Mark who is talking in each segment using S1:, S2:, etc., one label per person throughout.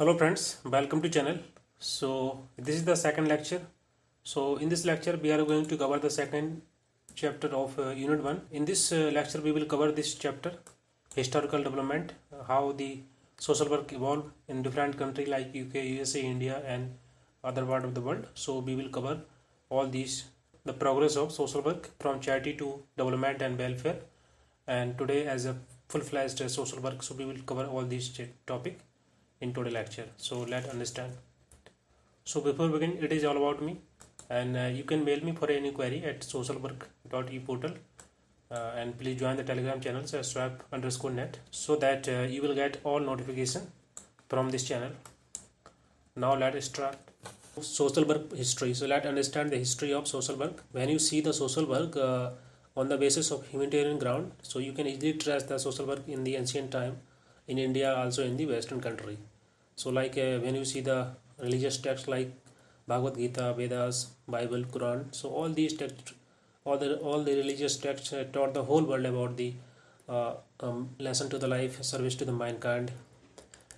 S1: Hello friends, welcome to channel. So this is the second lecture. So in this lecture we are going to cover the second chapter of unit 1. In this lecture we will cover this chapter, historical development, how the social work evolved in different country like UK, USA, India and other part of the world. So we will cover all these, the progress of social work from charity to development and welfare. And today as a full-fledged social work, so we will cover all these topic in today's lecture. So let's understand. So before begin, it is all about me, and you can mail me for any query at socialwork.eportal, and please join the Telegram channel swap_net so that you will get all notification from this channel. Now let's start. Social work history. So let's understand the history of social work. When you see the social work on the basis of humanitarian ground, so you can easily trace the social work in the ancient time in India, also in the Western country. So like when you see the religious texts like Bhagavad Gita, Vedas, Bible, Quran, so all these texts, all the religious texts taught the whole world about the lesson to the life, service to the mankind,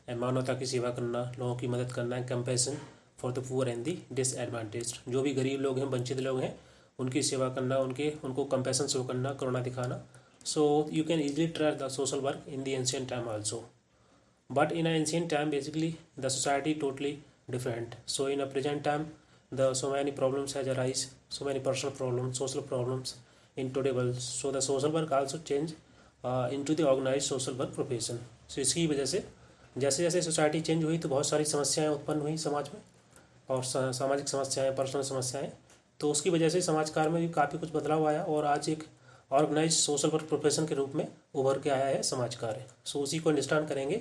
S1: and मानवता की सेवा करना, लोगों की मदद करना, and compassion for the poor and the disadvantaged. जो भी गरीब लोग हैं, वंचित लोग हैं, उनकी सेवा करना, उनको compassion शो करना, करुणा दिखाना. So you can easily trace the social work in the ancient time also. But in an ancient time, basically the society totally different. So in a present time, so many problems has arise, so many personal problems, social problems in today world. So the social work also change into the organized social work profession. So इसकी वजह से जैसे जैसे society change हुई तो बहुत सारी समस्याएं उत्पन्न हुई समाज में, और सामाजिक समस्याएं, पर्सनल समस्याएं, तो उसकी वजह से समाज कार्य में भी काफ़ी कुछ बदलाव आया और आज एक ऑर्गेनाइज सोशल वर्क प्रोफेशन के रूप में उभर के आया है समाज कार्य. सो उसी को अंडरस्टैंड करेंगे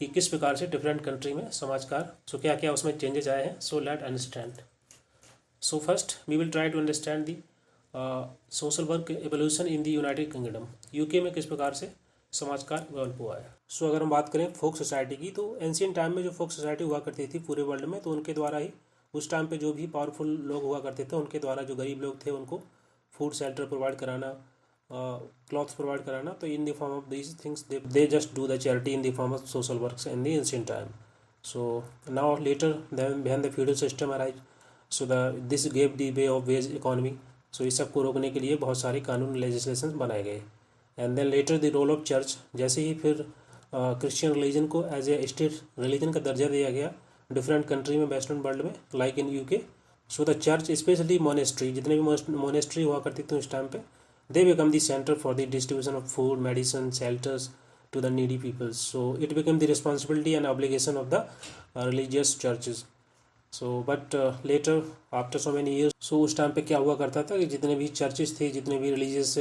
S1: कि किस प्रकार से डिफरेंट कंट्री में समाज कार्य, सो क्या क्या उसमें चेंजेस आए हैं. So let understand. So first we will try to understand the social work evolution in the united kingdom. UK में किस प्रकार से समाज कार्य डेवलप हुआ है. सो अगर हम बात करें फोक सोसाइटी की, तो एंशियंट टाइम में जो फोक सोसाइटी हुआ करती थी पूरे वर्ल्ड में, तो उनके द्वारा ही उस टाइम पे जो भी पावरफुल लोग हुआ करते थे उनके द्वारा जो गरीब लोग थे उनको फूड शेल्टर प्रोवाइड कराना, क्लॉथ्स प्रोवाइड कराना. तो in the form of these things they just do the charity in the form of social works in the ancient time. So now later when the feudal system arrive, so this gave the way of wage economy. So इस सब को रोकने के लिए बहुत सारे कानून legislation बनाए गए. And then later the role of church. जैसे ही फिर क्रिश्चियन रिलीजन को एज ए स्टेट रिलीजन का दर्जा दिया गया डिफरेंट कंट्री में, वेस्टर्न वर्ल्ड में, like in UK. So the church specially monastery, जितने भी मोनेस्ट्री हुआ करती थी उस टाइम पे, they become the center for the distribution of food, medicine, shelters to the needy people. So it became the responsibility and obligation of the religious churches. So but later after so many years, so उस time पे क्या हुआ करता था कि जितने भी churches थे, जितने भी रिलीजियस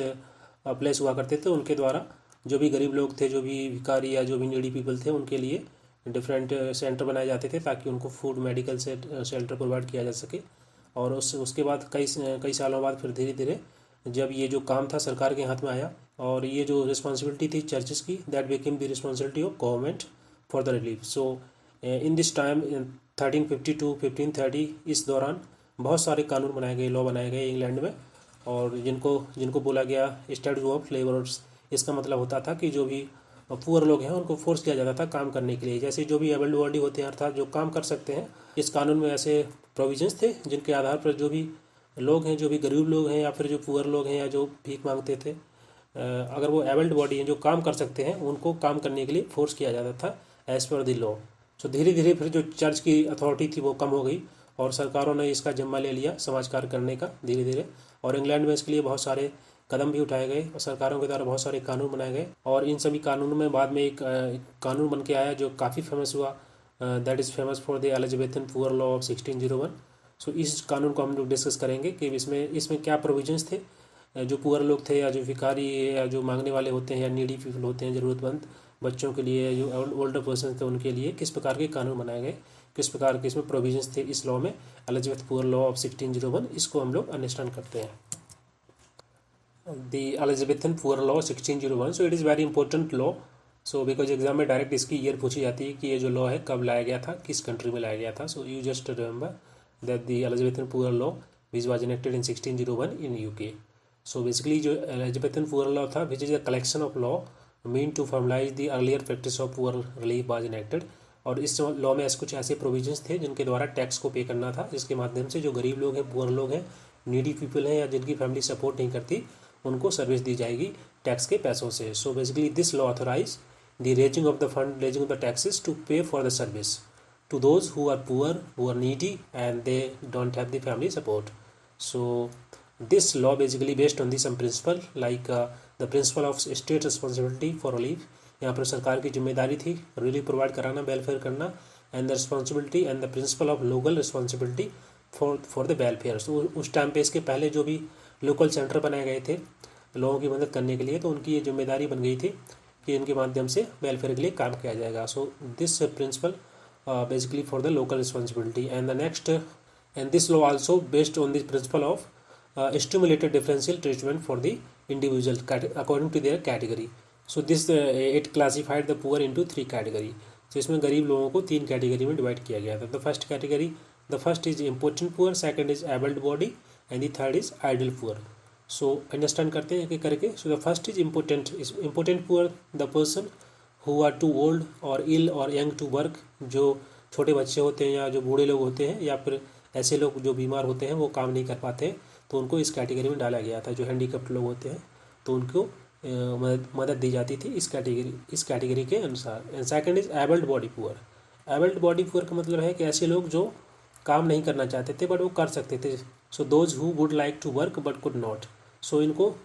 S1: प्लेस हुआ करते थे, उनके द्वारा जो भी गरीब लोग थे, जो भी भिखारी या जो भी नीडी पीपल थे, उनके लिए डिफरेंट सेंटर बनाए जाते थे ताकि उनको फूड, मेडिकल शेल्टर प्रोवाइड किया जा सके. और उसके बाद कई सालों बाद फिर धीरे धीरे जब ये जो काम था सरकार के हाथ में आया और ये जो रिस्पॉन्सिबिलिटी थी चर्चेस की, that became the responsibility of government for the relief. So in this time 1350 to 1530, इस दौरान बहुत सारे कानून बनाए गए, लॉ बनाए गए इंग्लैंड में, और जिनको बोला गया स्टैट्यूट ऑफ लेबरर्स. इसका मतलब होता था कि जो भी पुअर लोग हैं उनको फोर्स किया जाता था काम करने के लिए. जैसे जो भी एबल्ड बॉडी होते हैं अर्थात जो काम कर सकते हैं, इस कानून में ऐसे प्रोविजंस थे जिनके आधार पर जो भी लोग हैं, जो भी गरीब लोग हैं या फिर जो पुअर लोग हैं या जो भीख मांगते थे, अगर वो एबल्ड बॉडी हैं जो काम कर सकते हैं, उनको काम करने के लिए फोर्स किया जाता था एज पर द लॉ. सो धीरे धीरे फिर जो चर्च की अथॉरिटी थी वो कम हो गई और सरकारों ने इसका जिम्मा ले लिया समाज कार्य करने का धीरे धीरे. और इंग्लैंड में इसके लिए बहुत सारे कदम भी उठाए गए और सरकारों के द्वारा बहुत सारे कानून बनाए गए. और इन सभी कानूनों में बाद में एक कानून बन के आया जो काफ़ी फेमस हुआ, that is famous for the Elizabethan poor law of 1601. सो इस कानून को हम लोग डिस्कस करेंगे कि इसमें क्या प्रोविजंस थे. जो पुअर लोग थे या जो भिखारी या जो मांगने वाले होते हैं या नीडी पीपल होते हैं, ज़रूरतमंद बच्चों के लिए, जो ओल्डर पर्सन थे उनके लिए किस प्रकार के कानून बनाए गए, किस प्रकार के इसमें प्रोविजंस थे इस लॉ में, एलिजाबेथ पुअर लॉ ऑफ 1601. इसको हम लोग अंडरस्टैंड करते हैं. The Elizabethan poor law 1601. So it is very important law. So because exam में डायरेक्ट इसकी ईयर पूछी जाती है कि ये जो लॉ है कब लाया गया था, किस कंट्री में लाया गया था. So you just remember that the Elizabethan Poor Law which was enacted in 1601 in UK. So basically जो Elizabethan Poor Law था which is a collection of law meant to formalize the earlier practice of poor relief was enacted. और इस law में ऐसे कुछ ऐसे provisions थे जिनके द्वारा टैक्स को पे करना था, जिसके माध्यम से जो गरीब लोग हैं, पुअर लोग हैं, नीडी पीपल हैं या जिनकी फैमिली सपोर्ट नहीं करती, उनको सर्विस दी जाएगी टैक्स के पैसों से. So basically this law authorise the raising of the fund, raising of the taxes to pay for the service to those who are poor, who are needy, and they don't have the family support. So this law basically based on the some principle like the principle of state responsibility for relief. यहाँ पर सरकार की जिम्मेदारी थी relief provide कराना, welfare करना, and the responsibility and the principle of local responsibility for the welfare. तो उस टाइम पे इसके पहले जो भी लोकल सेंटर बनाए गए थे लोगों की मदद करने के लिए, तो उनकी ये जिम्मेदारी बन गई थी कि इनके माध्यम से वेलफेयर के लिए काम किया जाएगा. So this principle basically for the local responsibility. And the next and this law also based on the principle of stimulated differential treatment for the individual according to their category. So this it classified the poor into 3 category. So इसमें गरीब लोगों को 3 category में divide किया गया था. the first is important poor, second is abled body, and the third is idle poor. So understand करते हैं एक करके. So the first is important poor, the person who are too old or ill or young to work. जो छोटे बच्चे होते हैं या जो बूढ़े लोग होते हैं या फिर ऐसे लोग जो बीमार होते हैं, वो काम नहीं कर पाते हैं, तो उनको इस कैटेगरी में डाला गया था. जो हैंडीकैप्ड लोग होते हैं तो उनको मदद दी जाती थी इस कैटेगरी के अनुसार. And second is abled body poor. Abled body poor का मतलब है कि ऐसे लोग जो काम नहीं करना चाहते थे बट वो कर सकते थे. So those who would like to work but could not. So इनको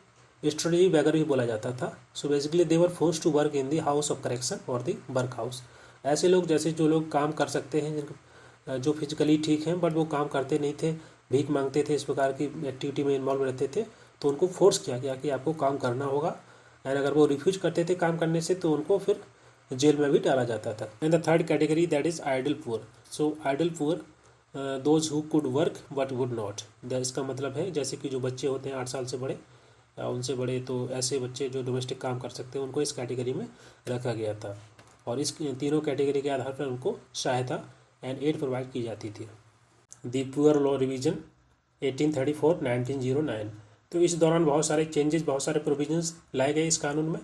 S1: स्टडी वगैरह भी बोला जाता था. So basically they were force to work in the house of correction और दी वर्क हाउस. ऐसे लोग जैसे जो लोग काम कर सकते हैं, जिनको जो फिजिकली ठीक हैं बट वो काम करते नहीं थे, भीख मांगते थे, इस प्रकार की एक्टिविटी में इन्वॉल्व रहते थे, तो उनको फोर्स किया गया कि आपको काम करना होगा. एंड अगर वो रिफ्यूज करते थे काम करने से तो उनको फिर जेल में भी डाला जाता था. And the third category that is idle poor. So idle poor those who could work but would not. इसका मतलब है जैसे कि जो बच्चे होते हैं 8 साल से बड़े या उनसे बड़े, तो ऐसे बच्चे जो डोमेस्टिक काम कर सकते हैं उनको इस कैटेगरी में रखा गया था. और इस तीनों कैटेगरी के आधार पर उनको सहायता एंड एड प्रोवाइड की जाती थी. The poor law revision 1834-1909. तो इस दौरान बहुत सारे चेंजेस, बहुत सारे प्रोविजंस लाए गए इस कानून में,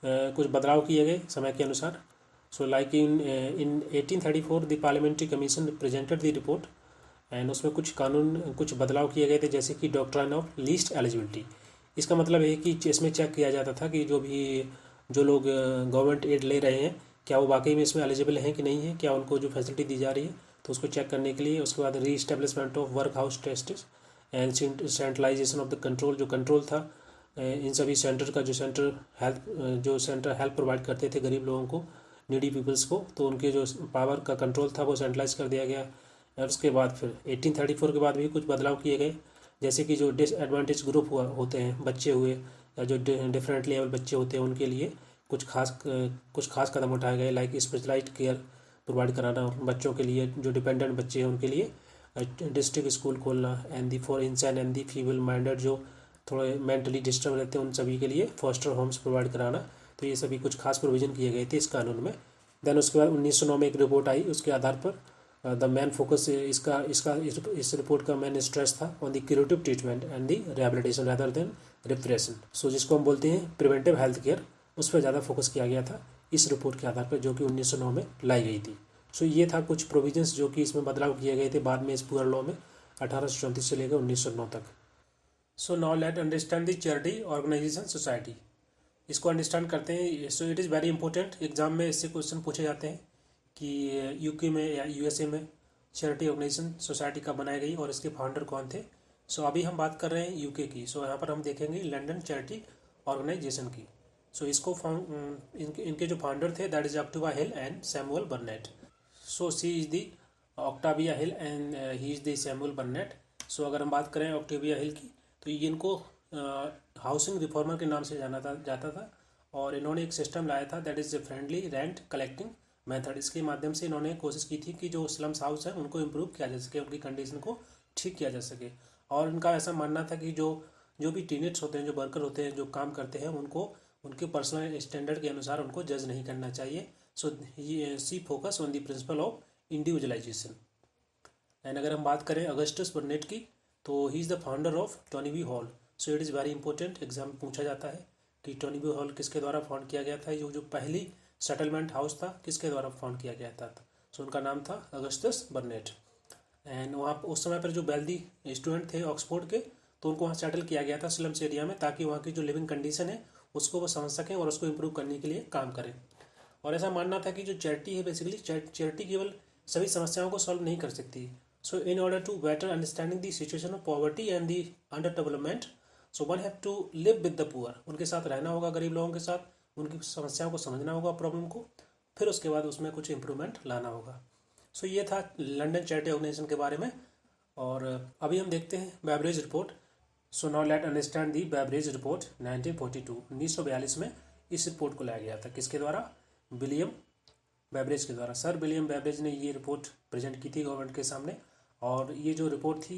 S1: कुछ बदलाव किए गए समय के अनुसार. So like in 1834 the parliamentary commission presented the report. And उसमें कुछ बदलाव किए गए थे, जैसे कि डॉक्ट्राइन ऑफ लीस्ट एलिजिबिलिटी. इसका मतलब है कि इसमें चेक किया जाता था कि जो लोग गवर्नमेंट एड ले रहे हैं क्या वो वाकई में इसमें एलिजिबल हैं कि नहीं है, क्या उनको जो फैसिलिटी दी जा रही है, तो उसको चेक करने के लिए. उसके बाद reestablishment of workhouse tests and centralisation of the control. जो कंट्रोल था इन सभी सेंटर का, जो सेंटर हेल्प प्रोवाइड करते थे गरीब लोगों को, नीडी पीपल्स को, तो उनके जो पावर का कंट्रोल था वो सेंट्रलाइज कर दिया गया. और उसके बाद फिर 1834 के बाद भी कुछ बदलाव किए गए, जैसे कि जो डिसएडवांटेज ग्रुप होते हैं, बच्चे हुए या जो डिफरेंट लेवल बच्चे होते हैं, उनके लिए कुछ खास कदम उठाए गए. लाइक स्पेशलाइज्ड केयर प्रोवाइड कराना बच्चों के लिए, जो डिपेंडेंट बच्चे हैं उनके लिए डिस्ट्रिक्ट स्कूल खोलना. एंड दी फॉर इंसान एंड दी फीबल माइंडेड, जो थोड़े मेंटली डिस्टर्ब रहते हैं, उन सभी के लिए फॉस्टर होम्स प्रोवाइड कराना. तो ये सभी कुछ खास प्रोविजन किए गए थे इस कानून में. देन उसके बाद 1909 में एक रिपोर्ट आई, उसके आधार पर द मैन फोकस इस रिपोर्ट का मैन स्ट्रेस था on the curative treatment and the rehabilitation rather than repression. So जिसको हम बोलते हैं प्रिवेंटिव हेल्थ केयर, उस पर ज़्यादा फोकस किया गया था इस रिपोर्ट के आधार पर, जो कि 1909 में लाई गई थी. सो ये था कुछ प्रोविजंस जो कि इसमें बदलाव किए गए थे बाद में इस पुअर लॉ में 1834 से लेकर 1909 तक. So now let understand the charity organisation society. इसको अंडरस्टैंड करते हैं. So it is very important, exam में इससे क्वेश्चन पूछे जाते हैं कि यूके में या यूएसए में चैरिटी ऑर्गेनाइजेशन सोसाइटी कब बनाई गई और इसके फाउंडर कौन थे. सो अभी हम बात कर रहे हैं यूके की. सो यहाँ पर हम देखेंगे लंदन चैरिटी ऑर्गेनाइजेशन की. सो इसको इनके जो फाउंडर थे that is Octavia Hill and Samuel Barnett. So she is the Octavia Hill and he is the Samuel Barnett. So अगर हम बात करें ऑक्टाविया हिल की, तो ये इनको हाउसिंग रिफॉर्मर के नाम से जाना जाता था. और इन्होंने एक सिस्टम लाया था that is friendly rent collecting method. इसके माध्यम से इन्होंने कोशिश की थी कि जो स्लम्स हाउस हैं उनको इम्प्रूव किया जा सके, उनकी कंडीशन को ठीक किया जा सके. और उनका ऐसा मानना था कि जो भी टीनेट्स होते हैं, जो वर्कर होते हैं, जो काम करते हैं, उनको उनके पर्सनल स्टैंडर्ड के अनुसार उनको जज नहीं करना चाहिए. So she focus on the principle of individualisation. And अगर हम बात करें अगस्टस बर्नेट की, तो he is the founder of Toynbee Hall. So it is very important, exam में पूछा जाता है कि टोनीबी हॉल किसके द्वारा फाउंड किया गया था. जो पहली सेटलमेंट हाउस था किसके द्वारा फाउंड किया गया था. सो उनका नाम था अगस्टस बर्नेट। एंड वहाँ उस समय पर जो वेल्दी स्टूडेंट थे ऑक्सफोर्ड के, तो उनको वहाँ सेटल किया गया था स्लम्स एरिया में, ताकि वहाँ की जो लिविंग कंडीशन है उसको वो समझ सकें और उसको इम्प्रूव करने के लिए काम करें। और ऐसा मानना था कि जो चैरिटी है बेसिकली चैरिटी केवल सभी समस्याओं को सॉल्व नहीं कर सकती। So in order to better understanding the situation of poverty and the under development, so one have to live with the poor, उनके साथ रहना होगा, गरीब लोगों के साथ, उनकी समस्याओं को समझना होगा, प्रॉब्लम को, फिर उसके बाद उसमें कुछ इम्प्रूवमेंट लाना होगा। सो ये था लंदन चैरिटी ऑर्गेनाइजेशन के बारे में। और अभी हम देखते हैं बेवरेज रिपोर्ट। सो नाउ लेट अंडरस्टैंड दी बेवरेज रिपोर्ट 1942, 1942 में इस रिपोर्ट को लाया गया था। किसके द्वारा? विलियम बेवरेज के द्वारा। सर विलियम बेवरेज ने ये रिपोर्ट प्रेजेंट की थी गवर्नमेंट के सामने। और ये जो रिपोर्ट थी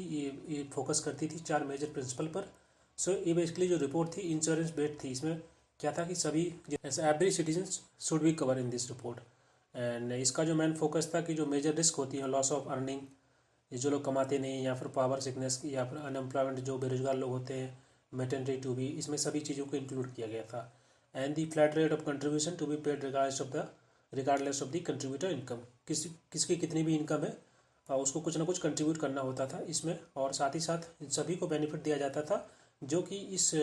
S1: ये फोकस करती थी 4 मेजर प्रिंसिपल पर। सो ये बेसिकली जो रिपोर्ट थी इंश्योरेंस बेस्ड थी। इसमें क्या था कि सभी every citizen should be cover in this report. And इसका जो मेन फोकस था कि जो मेजर रिस्क होती है, लॉस ऑफ अर्निंग, ये जो लोग कमाते नहीं, या फिर पावर सिकनेस, या फिर अनएम्प्लॉयमेंट, जो बेरोजगार लोग होते हैं, मैटरनिटी टू बी, इसमें सभी चीज़ों को इंक्लूड किया गया था। And the flat rate of contribution to be paid regardless of the contributor income, किसकी कितनी भी इनकम है उसको कुछ ना कुछ कंट्रीब्यूट करना होता था इसमें। और साथ ही साथ सभी को बेनिफिट दिया जाता था जो कि इस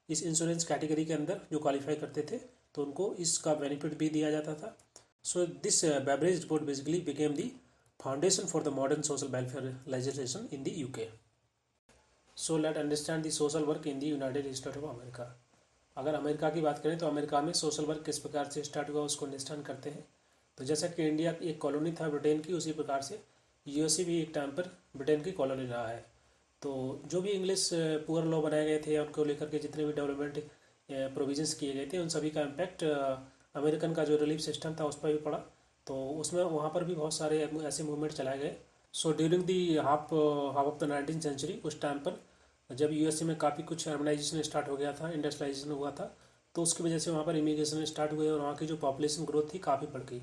S1: इंश्योरेंस कैटेगरी के अंदर जो क्वालिफाई करते थे, तो उनको इसका बेनिफिट भी दिया जाता था। So this beverage report basically became the foundation for the modern social welfare legislation in the UK. So let understand the social work in the United state of America. अगर अमेरिका की बात करें तो America में social work किस प्रकार से start हुआ उसको अंडरस्टैंड करते हैं। तो जैसा कि इंडिया एक कॉलोनी था ब्रिटेन की, उसी प्रकार से यूएसए भी एक टाइम पर ब्रिटेन की कॉलोनी रहा है। तो जो भी इंग्लिश पुअर लॉ बनाए गए थे, उनको लेकर के जितने भी डेवलपमेंट प्रोविजंस किए गए थे, उन सभी का इम्पैक्ट अमेरिकन का जो रिलीफ सिस्टम था उस पर भी पड़ा। तो उसमें वहाँ पर भी बहुत सारे ऐसे मूवमेंट चलाए गए। So during the half of the 19th century, उस टाइम पर जब यूएसए में काफ़ी कुछ अर्बनाइजेशन स्टार्ट हो गया था, इंडस्ट्रियलाइजेशन हुआ था, तो उसकी वजह से वहाँ पर इमिग्रेशन स्टार्ट हुए और वहाँ की जो पॉपुलेशन ग्रोथ थी काफ़ी बढ़ गई।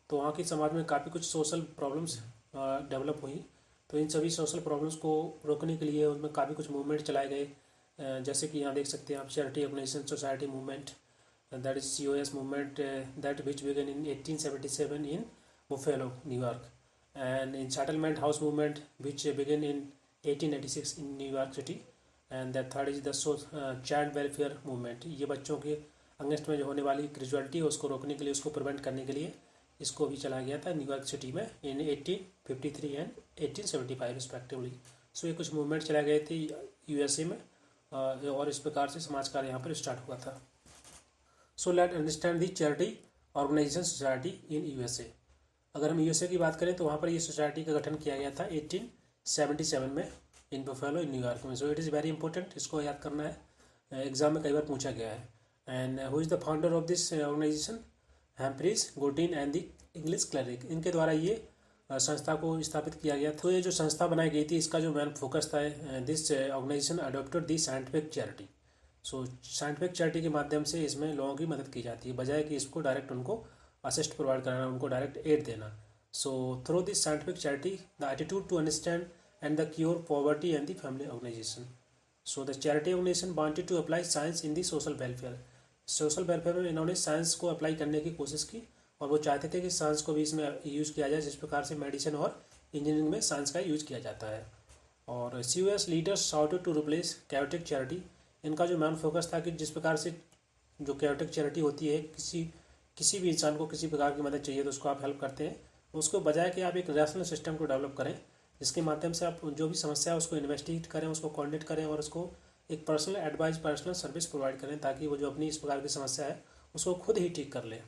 S1: तो वहाँ की समाज में काफ़ी कुछ सोशल प्रॉब्लम्स डेवलप हुई। तो इन सभी सोशल प्रॉब्लम्स को रोकने के लिए उनमें काफ़ी कुछ मूवमेंट चलाए गए। जैसे कि यहाँ देख सकते हैं आप, charity organisation society movement, that is COS movement, that which began in 1877 in Buffalo, New York, and in settlement house movement which began in 1886 in New York city, and that third is the child welfare movement. ये बच्चों के against में जो होने वाली ग्रेजुअलिटी है उसको रोकने के लिए, उसको प्रिवेंट करने के लिए इसको भी चलाया गया था न्यूयॉर्क सिटी में इन 1853 एंड 1875 रिस्पेक्टिवली। सो ये कुछ मूवमेंट चलाए गए थे यूएसए में और इस प्रकार से समाज कार्य यहाँ पर स्टार्ट हुआ था। So let understand the charity organisation society in USA. अगर हम यूएसए की बात करें तो वहाँ पर ये सोसाइटी का गठन किया गया था 1877 में इन बफेलो इन न्यूयॉर्क में। सो इट इज़ वेरी इंपॉर्टेंट, इसको याद करना है, एग्जाम में कई बार पूछा गया है। And who is the founder of this organisation? Humphreys Gurteen and the English cleric. इनके द्वारा ये संस्था को स्थापित किया गया। तो ये जो संस्था बनाई गई थी, इसका जो मेन फोकस था, this organisation adopted the scientific charity. So scientific charity के माध्यम से इसमें लोगों की मदद की जाती है, बजाय कि इसको डायरेक्ट उनको असिस्ट प्रोवाइड कराना, उनको डायरेक्ट एड देना। So through this scientific charity the attitude to understand and the cure poverty and the family organisation. So the charity organisation wanted to apply science in the social welfare. Social welfare में इन्होंने science को apply करने की कोशिश की और वो चाहते थे कि साइंस को भी इसमें यूज़ किया जाए, जिस प्रकार से मेडिसिन और इंजीनियरिंग में साइंस का यूज़ किया जाता है। और COS leaders sought to replace chaotic charity. इनका जो मेन फोकस था कि जिस प्रकार से जो कैओटिक चैरिटी होती है, किसी भी इंसान को किसी प्रकार की मदद चाहिए तो उसको आप हेल्प करते हैं, उसको बजाय कि आप एक रैशनल सिस्टम को डेवलप करें, जिसके माध्यम से आप जो भी समस्या है उसको इन्वेस्टिगेट करें, उसको कोऑर्डिनेट करें और उसको एक personal advice, personal service provide करें, ताकि वो जो अपनी इस प्रकार की समस्या है उसको खुद ही ठीक कर ले।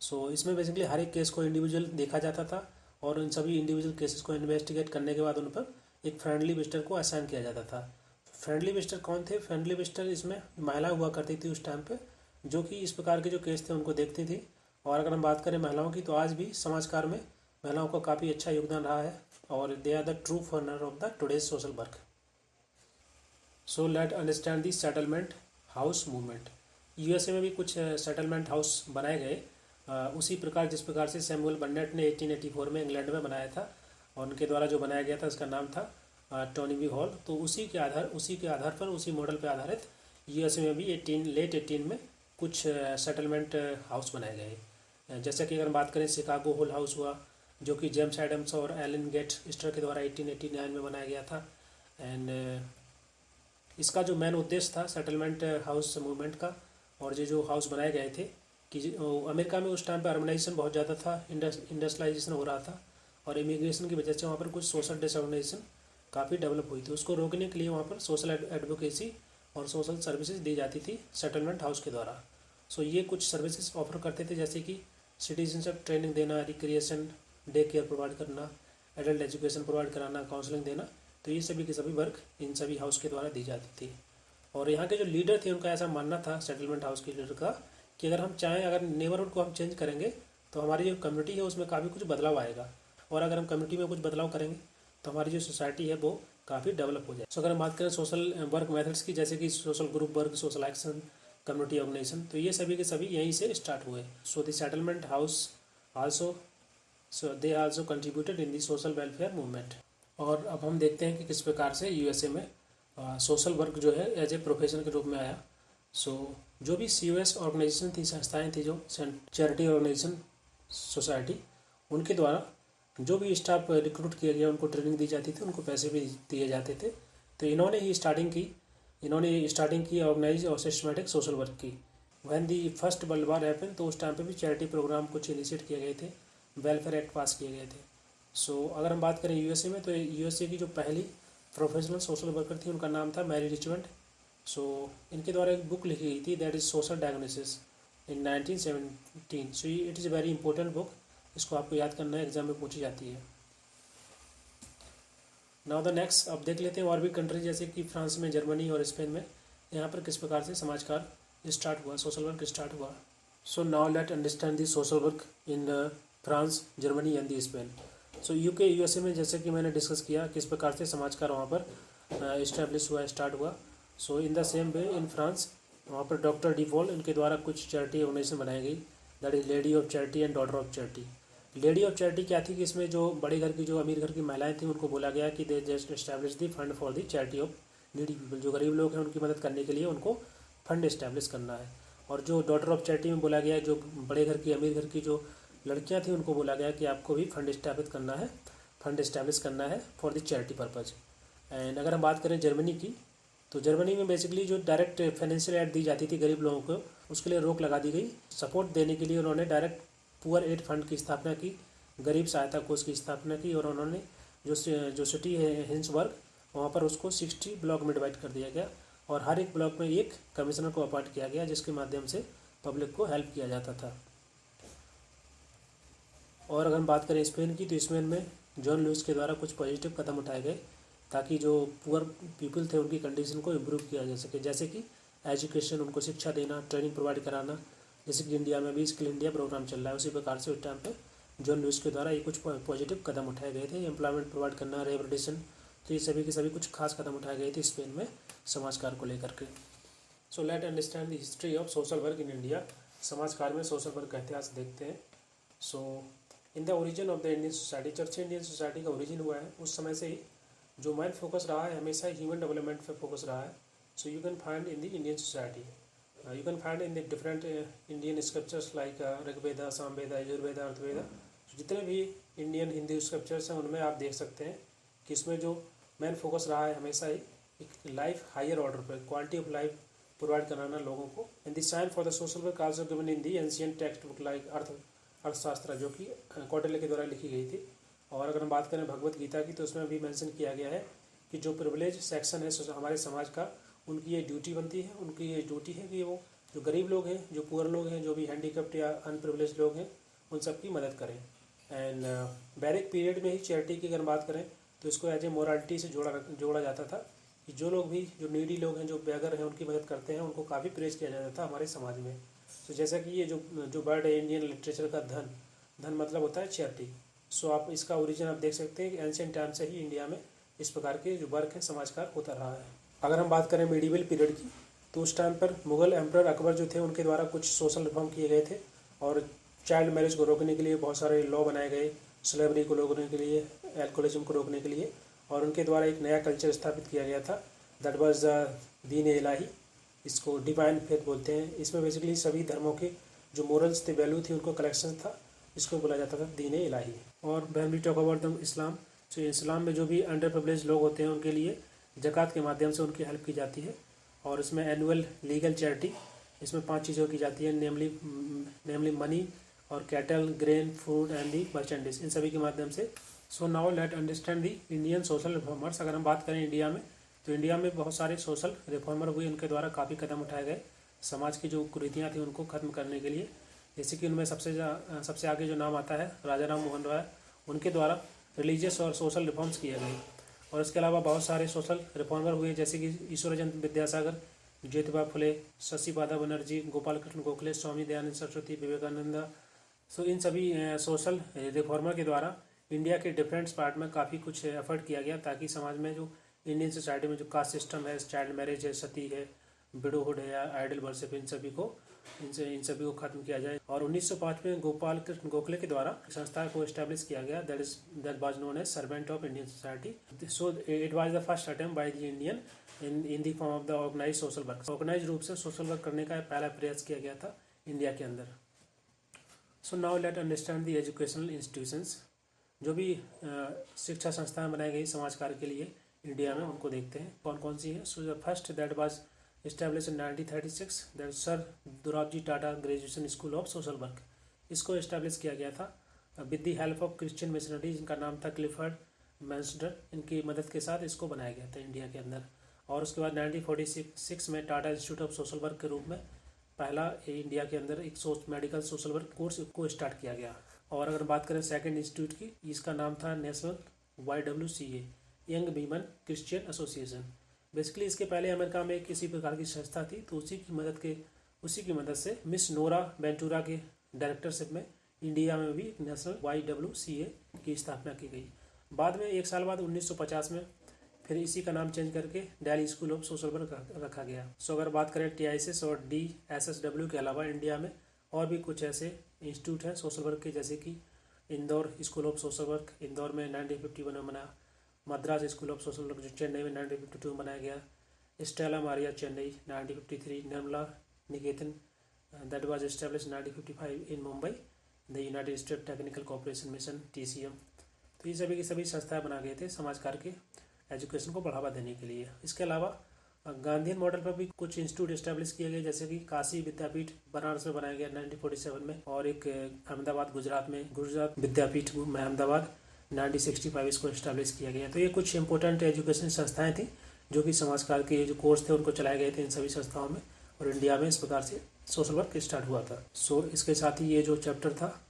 S1: सो इसमें बेसिकली हर एक केस को इंडिविजुअल देखा जाता था और इन सभी इंडिविजुअल केसेस को इन्वेस्टिगेट करने के बाद उन पर एक फ्रेंडली विजिटर को असाइन किया जाता था। फ्रेंडली विजिटर कौन थे? फ्रेंडली विजिटर इसमें महिला हुआ करती थी उस टाइम पे, जो कि इस प्रकार के जो केस थे उनको देखती थी। और अगर हम बात करें महिलाओं की, तो आज भी समाज कार्य में महिलाओं का काफ़ी अच्छा योगदान रहा है और they are the true forerunner of the today's social work. So let understand the settlement house movement. USA में भी कुछ सेटलमेंट हाउस बनाए गए, उसी प्रकार जिस प्रकार से सैमुअल बर्नेट ने 1884 में इंग्लैंड में बनाया था और उनके द्वारा जो बनाया गया था उसका नाम था टोनीवी हॉल। तो उसी के आधार पर, उसी मॉडल पर आधारित यूएसए में भी लेट 18 में कुछ सेटलमेंट हाउस बनाए गए। जैसे कि अगर हम बात करें शिकागो हुल हाउस हुआ, जो कि जेम्स एडम्स और एलन गेटस्टर के द्वारा 1889 में बनाया गया था। एंड इसका जो मेन उद्देश्य था सेटलमेंट हाउस मूवमेंट का, और ये जो हाउस बनाए गए थे कि अमेरिका में उस टाइम पर अर्बनाइजेशन बहुत ज़्यादा था, इंडस्ट्रियलाइजेशन हो रहा था, और इमिग्रेशन की वजह से वहाँ पर कुछ सोशल डिसऑर्गेनाइजेशन काफ़ी डेवलप हुई थी। उसको रोकने के लिए वहाँ पर सोशल एडवोकेसी और सोशल सर्विसेज दी जाती थी सेटलमेंट हाउस के द्वारा। सो ये कुछ सर्विसेज ऑफर करते थे, जैसे कि सिटीजनशिप ट्रेनिंग देना, रिक्रिएशन, डे केयर प्रोवाइड करना, एडल्ट एजुकेशन प्रोवाइड कराना, काउंसलिंग देना। तो ये सभी के सभी वर्क इन सभी हाउस के द्वारा दी जाती थी। और यहाँ के जो लीडर थे उनका ऐसा मानना था सेटलमेंट हाउस के लीडर का कि अगर हम चाहें, अगर नेबरहुड को हम चेंज करेंगे तो हमारी जो कम्युनिटी है उसमें काफ़ी कुछ बदलाव आएगा, और अगर हम कम्युनिटी में कुछ बदलाव करेंगे तो हमारी जो सोसाइटी है वो काफ़ी डेवलप हो जाए। सो अगर हम बात करें सोशल वर्क मेथड्स की, जैसे कि social group work, social action, community organisation, तो ये सभी के सभी यहीं से स्टार्ट हुए। So the settlement house also they also contributed in the social welfare movement. और अब हम देखते हैं कि किस प्रकार से यूएसए में सोशल वर्क जो है एज ए प्रोफेशन के रूप में आया। सो जो भी COS ऑर्गेनाइजेशन थी, संस्थाएं थी, जो चैरिटी ऑर्गेनाइजेशन सोसाइटी, उनके द्वारा जो भी स्टाफ रिक्रूट किया गया उनको ट्रेनिंग दी जाती थी, उनको पैसे भी दिए जाते थे। तो इन्होंने स्टार्टिंग की ऑर्गेनाइज और सिस्टमेटिक सोशल वर्क की। When the first world war happened, तो उस टाइम पे भी चैरिटी प्रोग्राम कुछ इनिशिएट किए गए थे, वेलफेयर एक्ट पास किए गए थे। सो अगर हम बात करें यूएसए में, तो यूएसए की जो पहली प्रोफेशनल सोशल वर्कर थी उनका नाम था मैरी रिचमंड। सो इनके द्वारा एक बुक लिखी गई थी, that is social diagnosis, in 1917। So it is a very important book, इसको आपको याद करना है, एग्जाम में पूछी जाती है। नाउ द नेक्स्ट, अब देख लेते हैं और भी कंट्री, जैसे कि फ्रांस में, जर्मनी और स्पेन में यहाँ पर किस प्रकार से समाज कार्य स्टार्ट हुआ, सोशल वर्क स्टार्ट हुआ। सो now let understand the social work in France, Germany and the Spain. So UK USA में जैसे कि मैंने डिस्कस किया किस प्रकार से समाज कार्य वहाँ पर इस्टेब्लिश हुआ, स्टार्ट हुआ। So in the same way in France, वहाँ पर डॉक्टर डिफॉल, इनके द्वारा कुछ चैरिटी ऑर्गेनाइजेशन बनाई गई, that is lady of charity and daughter of charity. Lady of charity क्या थी कि इसमें जो बड़े घर की, जो अमीर घर की महिलाएं थी, उनको बोला गया कि they just establish the fund for the charity of needy people, जो गरीब लोग हैं उनकी मदद करने के लिए उनको फंड इस्टेब्लिश करना है। और जो डॉटर ऑफ चैरिटी में बोला गया है, जो बड़े घर की, अमीर घर की जो लड़कियां थी, उनको बोला गया कि आपको भी फंड इस्टेब्लिश करना है for the charity purpose. And अगर हम बात करें जर्मनी की, तो जर्मनी में बेसिकली जो डायरेक्ट फाइनेंशियल एड दी जाती थी गरीब लोगों को, उसके लिए रोक लगा दी गई। सपोर्ट देने के लिए उन्होंने डायरेक्ट पुअर एड फंड की स्थापना की, गरीब सहायता कोष की स्थापना की, और उन्होंने जो सिटी है हिंसबर्ग, वहाँ पर उसको 60 ब्लॉक में डिवाइड कर दिया गया, और हर एक ब्लॉक में एक कमिश्नर को अपॉइंट किया गया, जिसके माध्यम से पब्लिक को हेल्प किया जाता था। और अगर हम बात करें स्पेन की, तो स्पेन में जॉन लुइस के द्वारा कुछ पॉजिटिव कदम उठाए गए ताकि जो पुअर पीपल थे उनकी कंडीशन को इम्प्रूव किया जा सके, जैसे कि एजुकेशन, उनको शिक्षा देना, ट्रेनिंग प्रोवाइड कराना, जैसे कि इंडिया में भी स्किल इंडिया प्रोग्राम चल रहा है, उसी प्रकार से उस टाइम पे जॉन लुइस के द्वारा ये कुछ पॉजिटिव कदम उठाए गए थे। एम्प्लॉयमेंट प्रोवाइड करना, रिहेबिलिटेशन, तो ये सभी के सभी कुछ खास कदम उठाए गए थे स्पेन में समाज कार्य को लेकर के। So let understand the history of social work in India. समाज कार्य में सोशल वर्क का इतिहास देखते हैं। So in the origin of the Indian society, चर्चा इंडियन सोसाइटी का ओरिजिन हुआ है उस समय से ही। जो मेन फोकस रहा है हमेशा ह्यूमन डेवलपमेंट पे फोकस रहा है। So you can find in the Indian society, you can find in the different Indian scriptures like Rigveda, Samaveda, Yajurveda, Atharvaveda. जितने भी इंडियन हिंदू स्क्रिप्चर्स हैं उनमें आप देख सकते हैं कि इसमें जो मेन फोकस रहा है हमेशा ही एक लाइफ हायर ऑर्डर पर, क्वालिटी ऑफ लाइफ प्रोवाइड कराना लोगों को। And the sign for the social work also given in the ancient text book like Arthashastra, जो कि कौटिल्य के द्वारा लिखी गई थी। और अगर हम बात करें भगवत गीता की, तो उसमें भी मेंशन किया गया है कि जो प्रिविलेज सेक्शन है हमारे समाज का, उनकी ये ड्यूटी बनती है, उनकी ये ड्यूटी है कि वो जो गरीब लोग हैं, जो पुअर लोग हैं, जो भी हैंडीकैप्ड या अनप्रिविलेज लोग हैं, उन सबकी मदद करें। एंड बैरिक पीरियड में ही चैरिटी की अगर बात करें तो इसको एज ए मोरालिटी से जोड़ा जाता था कि जो लोग भी, जो नीडी लोग हैं, जो बेगर हैं, उनकी मदद करते हैं, उनको काफ़ी प्रेज किया जाता था हमारे समाज में। तो जैसा कि ये जो वर्ड है इंडियन लिटरेचर का, धन मतलब होता है चैरिटी। सो आप इसका ओरिजिन आप देख सकते हैं कि एंशिएंट टाइम से ही इंडिया में इस प्रकार के जो वर्क है समाज कार्य होता रहा है। अगर हम बात करें मेडिवल पीरियड की, तो उस टाइम पर मुगल एम्परर अकबर जो थे उनके द्वारा कुछ सोशल रिफॉर्म किए गए थे, और चाइल्ड मैरिज को रोकने के लिए बहुत सारे लॉ बनाए गए, स्लेवरी को रोकने के लिए, एल्कोहलिज्म को रोकने के लिए, और उनके द्वारा एक नया कल्चर स्थापित किया गया था, दैट वाज द दीन इलाही। इसको डिवाइन फेथ बोलते हैं। इसमें बेसिकली सभी धर्मों के जो मोरल्स थे, वैल्यू थी, उनको कलेक्शन था, इसको बोला जाता था दीन इलाही। और when we talk about the Islam, तो इस्लाम में जो भी अंडर प्रिविलेज लोग होते हैं उनके लिए ज़कात के माध्यम से उनकी हेल्प की जाती है। और इसमें एनुअल लीगल चैरिटी, इसमें 5 चीज़ों की जाती है, नेमली मनी और cattle, grain, food and the merchandise, इन सभी के माध्यम से। So now let understand the Indian social reformers. अगर हम बात करें इंडिया में, तो इंडिया में बहुत सारे सोशल रिफॉर्मर हुए, उनके द्वारा काफ़ी कदम उठाए गए समाज की जो कुरीतियाँ थी उनको ख़त्म करने के लिए। जैसे कि उनमें सबसे आगे जो नाम आता है राजा राम मोहन राय, उनके द्वारा रिलीजियस और सोशल रिफॉर्म्स किए गए। और इसके अलावा बहुत सारे सोशल रिफॉर्मर हुए, जैसे कि ईश्वरचंद्र विद्यासागर, ज्योतिबा फुले, शशिपादा बनर्जी, गोपाल कृष्ण गोखले, स्वामी दयानंद सरस्वती, विवेकानंद। सो इन सभी सोशल रिफॉर्मर के द्वारा इंडिया के डिफरेंट पार्ट में काफ़ी कुछ एफर्ट किया गया, ताकि समाज में जो इंडियन सोसाइटी में जो कास्ट सिस्टम है, चाइल्ड मैरिज है, सती है, विडोहुड है या आइडल वर्शिप, इन सभी को खत्म किया जाए। और 1905 में गोपाल कृष्ण गोखले के द्वारा संस्था को एस्टेब्लिश किया गया, that was known as servant of Indian society. So it was the first attempt by the Indian in the form of the organise social work. Organise रूप से सोशल वर्क करने का पहला प्रयास किया गया था इंडिया के अंदर। सो now let understand the educational institutions. जो भी शिक्षा संस्थाएं बनाई गई समाज कार्य के लिए इंडिया में, उनको देखते हैं कौन कौन सी है। So the first that was established in 1936, that sir Dorabji Tata graduation school of social work, इसको इस्टेब्लिश किया गया था with the help of Christian missionary, जिनका नाम था क्लिफर्ड मैंसडर। इनकी मदद के साथ इसको बनाया गया था इंडिया के अंदर। और उसके बाद 1946 में Tata institute of social work के रूप में पहला इंडिया के अंदर एक मेडिकल सोशल वर्क कोर्स को स्टार्ट किया गया। और अगर बात करें सेकेंड इंस्टीट्यूट की, इसका नाम था national YWCA, young women Christian association. Basically इसके पहले अमेरिका में किसी प्रकार की संस्था थी, तो उसी की मदद से मिस नोरा वेंटूरा के डायरेक्टरशिप में इंडिया में भी नेशनल YWCA की स्थापना की गई। बाद में 1 साल बाद 1950 में फिर इसी का नाम चेंज करके Delhi school of social work रखा गया। सो अगर बात करें TISS और DSSW के अलावा इंडिया में और भी कुछ ऐसे इंस्टीट्यूट हैं सोशल वर्क के, जैसे कि Indore school of social work, Indore में 1951 में बना। Madras school of social work जो चेन्नई में 1952 में बनाया गया। Stella Maria Chennai 1953। Nirmala Niketan that was establish 1955 in Mumbai, the United state technical cooperation mission TCM। तो ये सभी की सभी संस्थाएं बना गए थे समाज कार्य के एजुकेशन को बढ़ावा देने के लिए। इसके अलावा गांधीयन मॉडल पर भी कुछ इंस्टीट्यूट एस्टेब्लिश किए गए, जैसे कि काशी विद्यापीठ बनारस में बनाया गया 1947 में, और एक अहमदाबाद गुजरात विद्यापीठ में अहमदाबाद 1965 इसको एस्टेब्लिश किया गया। तो ये कुछ इंपॉर्टेंट एजुकेशन संस्थाएं थी जो कि समाज कार्य के जो कोर्स थे उनको चलाए गए थे इन सभी संस्थाओं में, और इंडिया में इस प्रकार से सोशल वर्क स्टार्ट हुआ था। सो इसके साथ ही ये जो चैप्टर था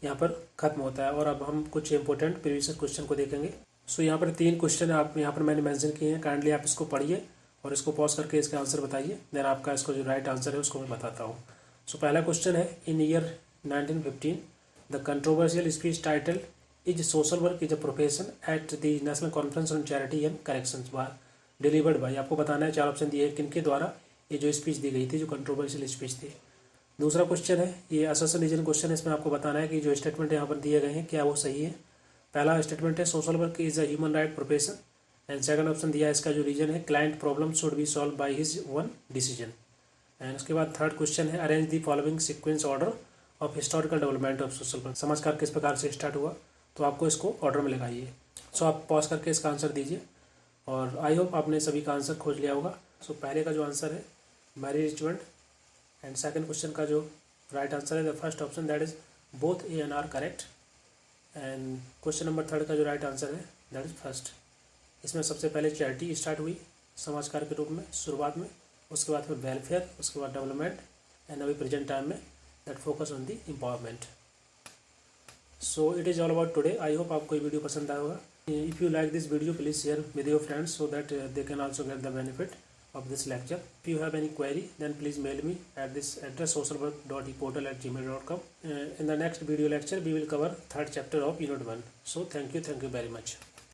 S1: यहाँ पर खत्म होता है, और अब हम कुछ इंपॉर्टेंट प्रीवियस क्वेश्चन को देखेंगे। सो यहाँ पर 3 क्वेश्चन आप यहाँ पर मैंने मेंशन किए हैं, काइंडली आप इसको पढ़िए और इसको पॉज करके इसका आंसर बताइए, देन आपका इसको जो राइट आंसर है उसको मैं बताता हूँ। सो पहला क्वेश्चन है, in year 1915 the controversial speech title is social work is a profession at the national conference on charity and corrections delivered by. आपको बताना है 4 ऑप्शन दिए हैं, किनके द्वारा ये जो स्पीच दी गई थी, जो कंट्रोवर्शियल स्पीच थी। दूसरा क्वेश्चन है, ये असोसिएशन रीजन क्वेश्चन है, इसमें आपको बताना है कि जो स्टेटमेंट यहाँ पर दिए गए हैं क्या वो सही है। पहला स्टेटमेंट है social work is a human right profession, and second option दिया है इसका जो रीजन है, client problem should be solve by his one decision. And उसके बाद थर्ड क्वेश्चन है, arrange the following sequence order of historical development of social work. समाज कार्य किस प्रकार से स्टार्ट हुआ, तो आपको इसको ऑर्डर में लगाइए। सो आप पॉज करके इसका आंसर दीजिए, और आई होप आपने सभी का आंसर खोज लिया होगा। सो पहले का जो आंसर है Mary Richmond, and second question का जो राइट आंसर है the first option, that is both A and R correct. And question number 3 का जो राइट आंसर है दैट इज फर्स्ट। इसमें सबसे पहले चैरिटी स्टार्ट हुई समाज कार्य के रूप में शुरुआत में, उसके बाद फिर वेलफेयर, उसके बाद डेवलपमेंट, एंड अभी प्रेजेंट टाइम में that focus on the empowerment. So it is all about today. I hope आपको ये वीडियो पसंद आया होगा। If you like this video please share with your friends so that they can also get the benefit of this lecture. If you have any query, then please mail me at this address socialwork.eportal@gmail.com. In the next video lecture we will cover 3rd chapter of Unit 1. So thank you very much.